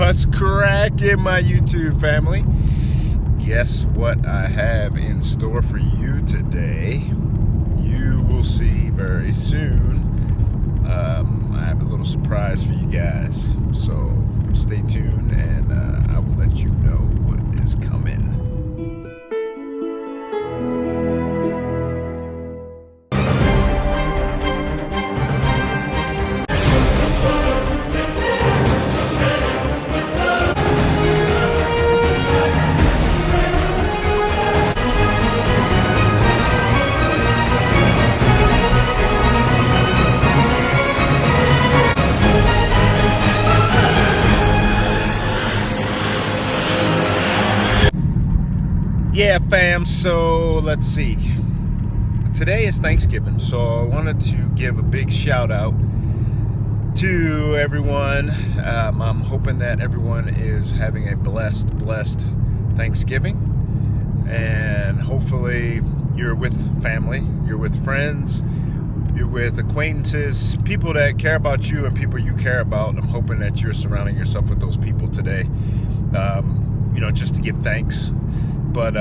What's cracking, my YouTube family? Guess what I have in store for you today? You will see very soon. I have a little surprise for you guys, so stay tuned and I will let you know what is coming. Yeah, fam, so let's see. Today is Thanksgiving, so I wanted to give a big shout out to everyone. I'm hoping that everyone is having a blessed Thanksgiving, and hopefully you're with family, you're with friends, you're with acquaintances, people that care about you and people you care about. I'm hoping that you're surrounding yourself with those people today, just to give thanks. But,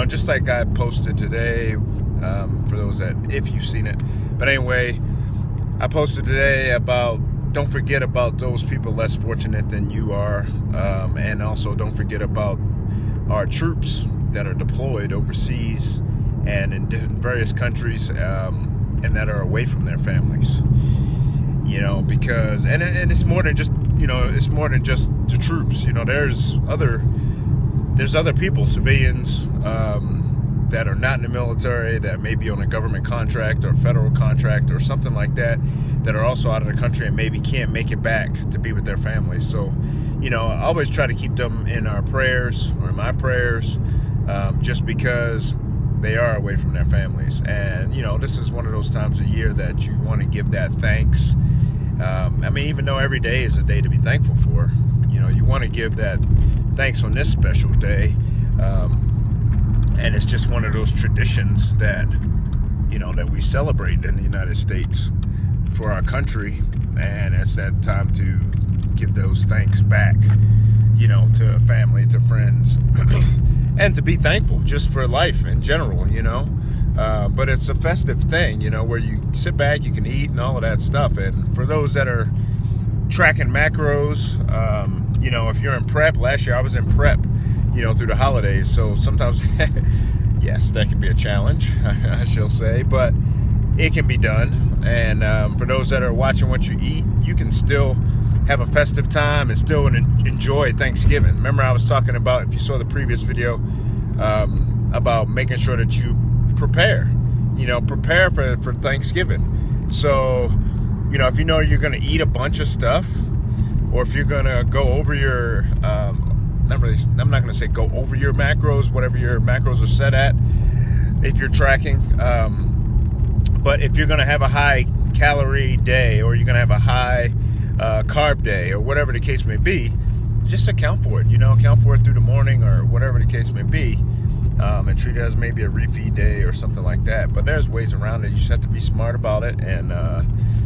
just like I posted today, for those that, if you've seen it. But anyway, I posted today about, don't forget about those people less fortunate than you are. And also don't forget about our troops that are deployed overseas and in various countries, and that are away from their families. Because, and it's more than just, it's more than just the troops. There's other people, civilians, that are not in the military, that may be on a government contract or federal contract or something like that, that are also out of the country and maybe can't make it back to be with their families. So, I always try to keep them in our prayers, or in my prayers, just because they are away from their families. And, this is one of those times of year that you want to give that thanks. Even though every day is a day to be thankful for, you want to give that thanks on this special day. And it's just one of those traditions that, that we celebrate in the United States for our country. And it's that time to give those thanks back, to family, to friends, and to be thankful just for life in general, But it's a festive thing, where you sit back, you can eat and all of that stuff. And for those that are tracking macros, if you're in prep, last year I was in prep, through the holidays. So sometimes, yes, that can be a challenge, I shall say, but it can be done. And for those that are watching what you eat, you can still have a festive time and still enjoy Thanksgiving. Remember, I was talking about, if you saw the previous video, about making sure that you prepare for Thanksgiving. So, if you're going to eat a bunch of stuff, or if you're going to go over your, I'm not going to say go over your macros, whatever your macros are set at, if you're tracking. But if you're going to have a high calorie day, or you're going to have a high carb day, or whatever the case may be, just account for it. Account for it through the morning, or whatever the case may be, and treat it as maybe a refeed day or something like that. But there's ways around it. You just have to be smart about it, and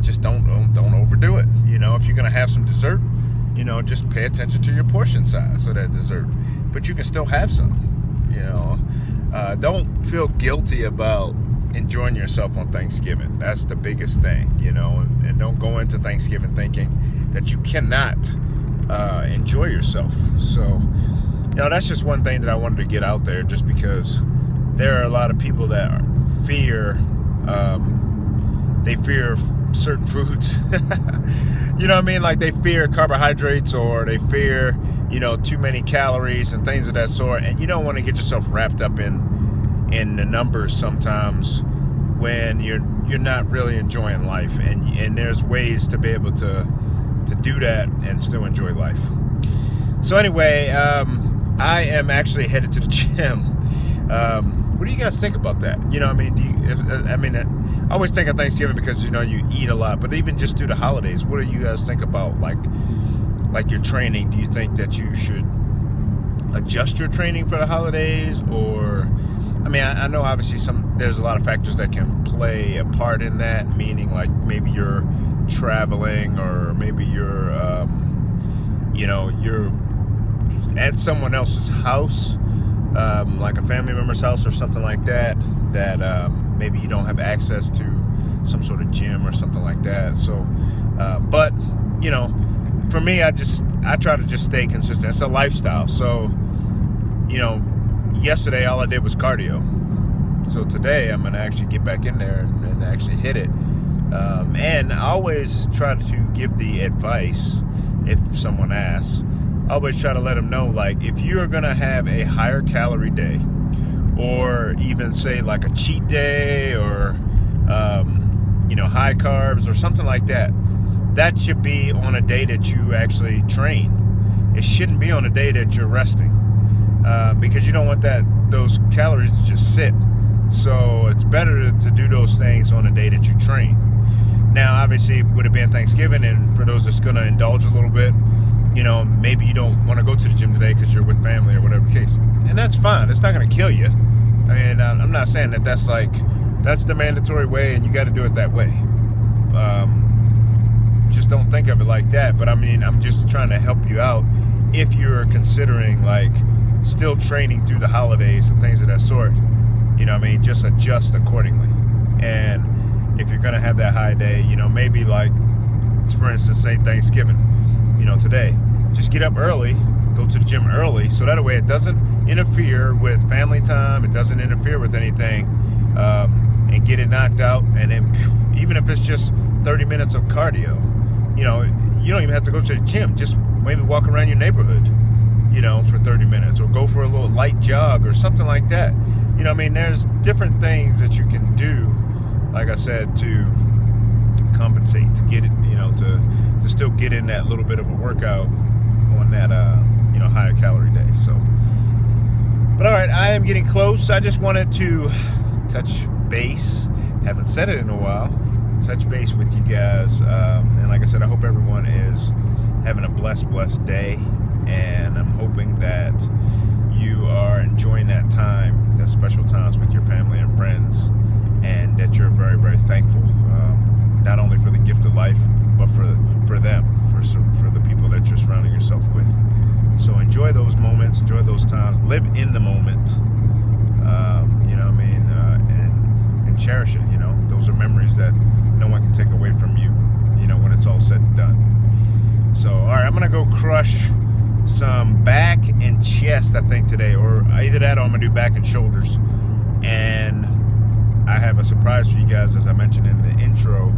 just don't overdo it. If you're going to have some dessert, just pay attention to your portion size of that dessert. But you can still have some. Don't feel guilty about enjoying yourself on Thanksgiving. That's the biggest thing, and don't go into Thanksgiving thinking that you cannot enjoy yourself. So, that's just one thing that I wanted to get out there, just because there are a lot of people that fear, they fear certain foods. Like they fear carbohydrates, or they fear, too many calories and things of that sort. And you don't want to get yourself wrapped up in the numbers sometimes when you're not really enjoying life. And there's ways to be able to do that and still enjoy life. So anyway, I am actually headed to the gym. What do you guys think about that? I always think of Thanksgiving because, you eat a lot, but even just through the holidays, what do you guys think about, like your training? Do you think that you should adjust your training for the holidays? Or, I know obviously there's a lot of factors that can play a part in that, meaning like maybe you're traveling, or maybe you're, you know, you're at someone else's house, like a family member's house or something like that, that maybe you don't have access to some sort of gym or something like that. So, but you know, for me, I try to just stay consistent. It's a lifestyle. So, you know, yesterday all I did was cardio. So today I'm gonna actually get back in there and actually hit it. And I always try to give the advice if someone asks. I always try to let them know, like, if you're gonna have a higher calorie day, or even say like a cheat day, or you know, high carbs or something like that, that should be on a day that you actually train. It shouldn't be on a day that you're resting, because you don't want those calories to just sit. So it's better to do those things on a day that you train. Now, obviously, with it being Thanksgiving, and for those that's going to indulge a little bit, you know, maybe you don't want to go to the gym today because you're with family or whatever the case. And that's fine. It's not going to kill you. I mean, I'm not saying that that's the mandatory way and you got to do it that way. Just don't think of it like that. But I mean, I'm just trying to help you out if you're considering like still training through the holidays and things of that sort. You know what I mean? Just adjust accordingly. And if you're going to have that high day, you know, maybe like, for instance, say Thanksgiving, you know, today, just get up early, go to the gym early, so that way it doesn't interfere with family time, it doesn't interfere with anything, and get it knocked out. And then even if it's just 30 minutes of cardio, you know, you don't even have to go to the gym, just maybe walk around your neighborhood, you know, for 30 minutes, or go for a little light jog or something like that. You know, I mean, there's different things that you can do, like I said, to compensate, to get it, you know, to still get in that little bit of a workout on that, you know, higher calorie day. So, but all right, I am getting close. I just wanted to touch base. Haven't said it in a while. Touch base with you guys. And like I said, I hope everyone is having a blessed day. And I'm hoping that you are enjoying that time, that special times with your family and friends, and that you're very, very thankful, not only for the gift of life, but for them, for the people that you're surrounding yourself with. So enjoy those moments, enjoy those times, live in the moment, you know what I mean, and cherish it. You know, those are memories that no one can take away from you, you know, when it's all said and done. So, all right, I'm gonna go crush some back and chest, I think, today, or either that or I'm gonna do back and shoulders. And I have a surprise for you guys, as I mentioned in the intro,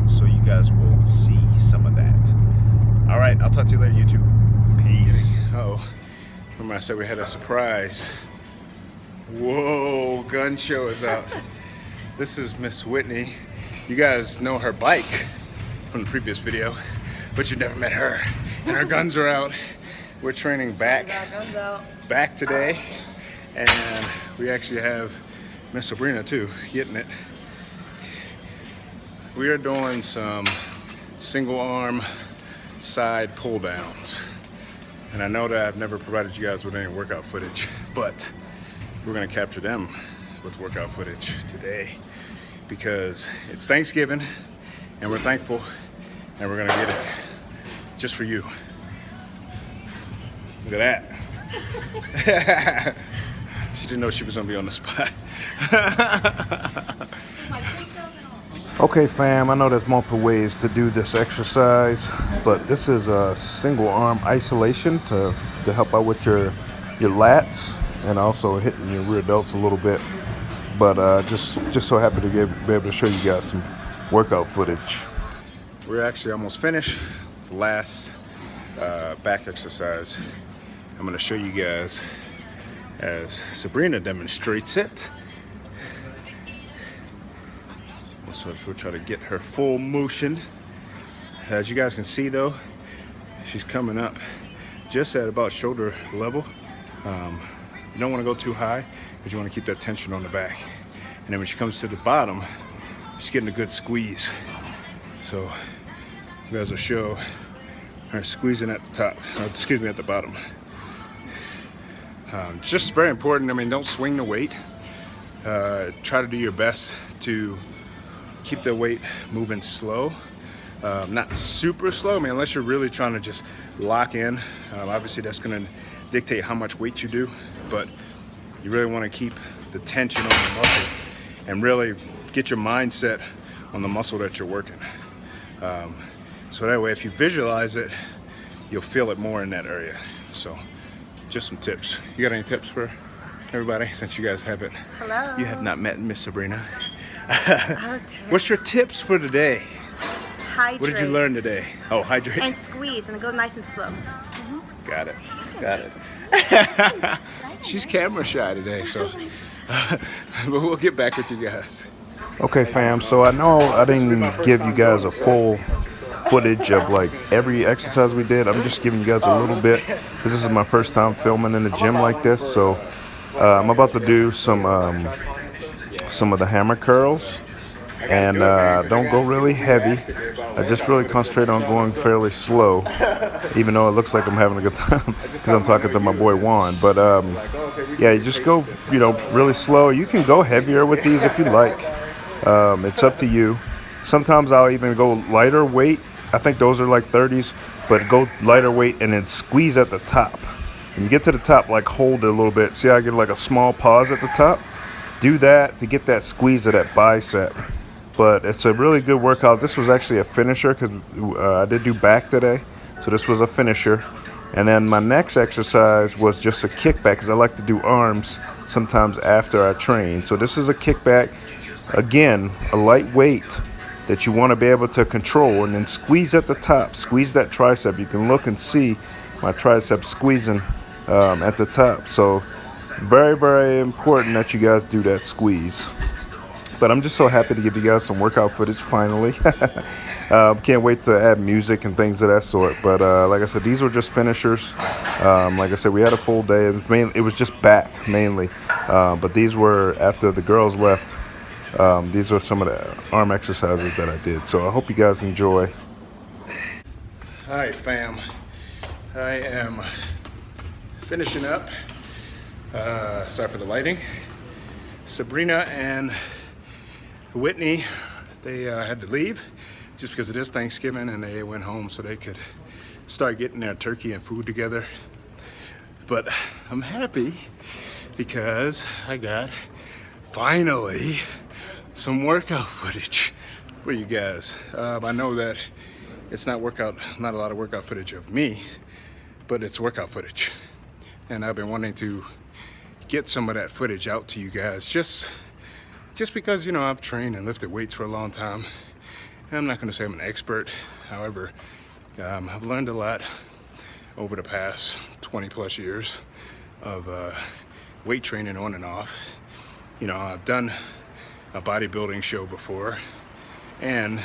so you guys will see some of that. All right, I'll talk to you later, YouTube. Peace. Oh, remember I said we had a surprise. Whoa, gun show is out. This is Miss Whitney. You guys know her bike from the previous video, but you never met her. And her guns are out. We're training back today, and we actually have Miss Sabrina too, getting it. We are doing some single arm side pull downs, and I know that I've never provided you guys with any workout footage, but we're gonna capture them with workout footage today because it's Thanksgiving and we're thankful, and we're gonna get it just for you. Look at that. She didn't know she was gonna be on the spot. Okay, fam, I know there's multiple ways to do this exercise, but this is a single arm isolation to help out with your lats and also hitting your rear delts a little bit. But just so happy to be able to show you guys some workout footage. We're actually almost finished the last back exercise. I'm gonna show you guys as Sabrina demonstrates it. So we'll try to get her full motion. As you guys can see though, she's coming up just at about shoulder level. You don't want to go too high because you want to keep that tension on the back. And then when she comes to the bottom, she's getting a good squeeze. So you guys will show her squeezing at the top, excuse me, at the bottom. Just very important. I mean, don't swing the weight. Try to do your best to keep the weight moving slow. Not super slow, I mean, unless you're really trying to just lock in. Obviously that's gonna dictate how much weight you do, but you really wanna keep the tension on the muscle and really get your mindset on the muscle that you're working. So that way, if you visualize it, you'll feel it more in that area. So just some tips. You got any tips for everybody, since you guys haven't? Hello. You have not met Miss Sabrina. Oh, What's your tips for today? Hydrate. What did you learn today? Oh, hydrate. And squeeze and go nice and slow. Got it. Got it. She's camera shy today, so but we'll get back with you guys. Okay, fam, so I know I didn't give you guys a full footage of like every exercise we did. I'm just giving you guys a little bit because this is my first time filming in the gym like this. So I'm about to do some of the hammer curls, and don't go really heavy. I just really concentrate on going fairly slow, even though it looks like I'm having a good time because I'm talking to my boy Juan. But yeah, you just go, you know, really slow. You can go heavier with these if you like. It's up to you. Sometimes I'll even go lighter weight. I think those are like 30s, but go lighter weight and then squeeze at the top. When you get to the top, like hold it a little bit. See how I get like a small pause at the top? Do that to get that squeeze of that bicep. But it's a really good workout. This was actually a finisher because I did do back today. So this was a finisher. And then my next exercise was just a kickback because I like to do arms sometimes after I train. So this is a kickback. Again, a light weight that you want to be able to control, and then squeeze at the top. Squeeze that tricep. You can look and see my tricep squeezing at the top. So very, very important that you guys do that squeeze. But I'm just so happy to give you guys some workout footage finally. Can't wait to add music and things of that sort. But like I said, these were just finishers. Like I said, we had a full day. It was just back mainly. But these were after the girls left. These are some of the arm exercises that I did. So I hope you guys enjoy. All right, fam. I am finishing up. Sorry for the lighting. Sabrina and Whitney, they had to leave just because it is Thanksgiving, and they went home so they could start getting their turkey and food together. But I'm happy because I got finally some workout footage for you guys. I know that it's not a lot of workout footage of me, but it's workout footage, and I've been wanting to get some of that footage out to you guys just because, you know, I've trained and lifted weights for a long time, and I'm not going to say I'm an expert. However, I've learned a lot over the past 20 plus years of weight training on and off. You know, I've done a bodybuilding show before, and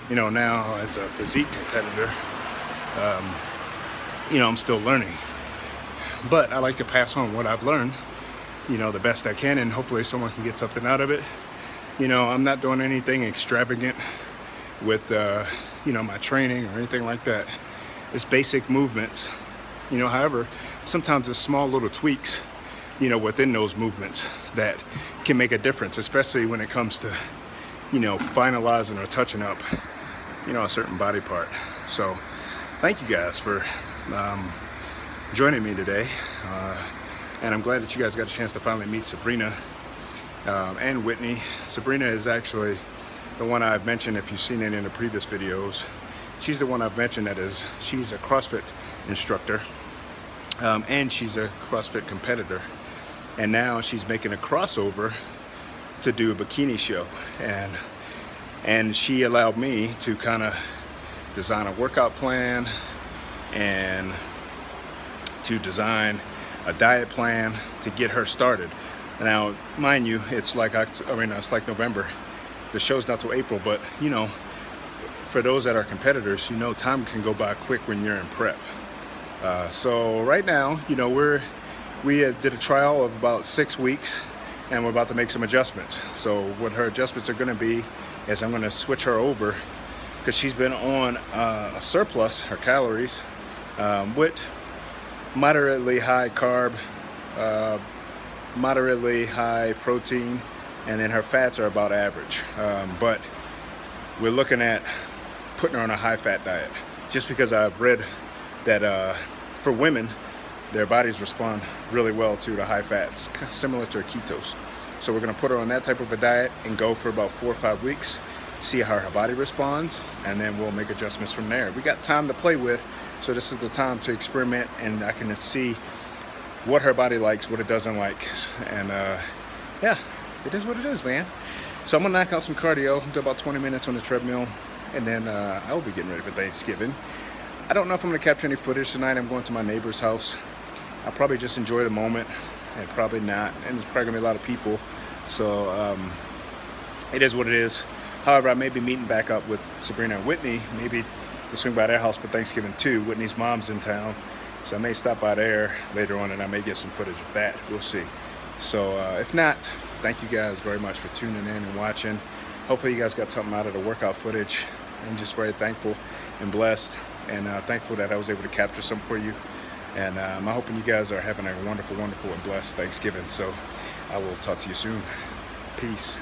you know, now as a physique competitor, you know, I'm still learning, but I like to pass on what I've learned, you know, the best I can, and hopefully someone can get something out of it. You know, I'm not doing anything extravagant with you know, my training or anything like that. It's basic movements, you know. However, sometimes it's small little tweaks, you know, within those movements that can make a difference, especially when it comes to, you know, finalizing or touching up, you know, a certain body part. So thank you guys for joining me today, and I'm glad that you guys got a chance to finally meet Sabrina and Whitney. Sabrina is actually the one I've mentioned, if you've seen it in the previous videos. She's the one I've mentioned she's a CrossFit instructor, and she's a CrossFit competitor. And now she's making a crossover to do a bikini show, and she allowed me to kind of design a workout plan and to design a diet plan to get her started. Now, mind you, it's like November. The show's not till April, but you know, for those that are competitors, you know, time can go by quick when you're in prep. So right now, you know, we did a trial of about 6 weeks, and we're about to make some adjustments. So what her adjustments are going to be is I'm going to switch her over, because she's been on a surplus, her calories, with moderately high carb, moderately high protein, and then her fats are about average. But we're looking at putting her on a high-fat diet, just because I've read that for women, their bodies respond really well to the high fats, similar to ketos. So we're going to put her on that type of a diet and go for about 4 or 5 weeks, see how her body responds, and then we'll make adjustments from there. We got time to play with, so this is the time to experiment, and I can see what her body likes, what it doesn't like, and yeah, it is what it is, man. So I'm gonna knock out some cardio, do about 20 minutes on the treadmill, and then I will be getting ready for Thanksgiving. I don't know if I'm gonna capture any footage tonight. I'm going to my neighbor's house. I'll probably just enjoy the moment, and probably not, and there's probably gonna be a lot of people, so it is what it is. However, I may be meeting back up with Sabrina and Whitney, maybe to swing by their house for Thanksgiving too. Whitney's mom's in town, so I may stop by there later on, and I may get some footage of that. We'll see. So if not, thank you guys very much for tuning in and watching. Hopefully you guys got something out of the workout footage. I'm just very thankful and blessed, and thankful that I was able to capture some for you. And I'm hoping you guys are having a wonderful, wonderful and blessed Thanksgiving. So I will talk to you soon. Peace.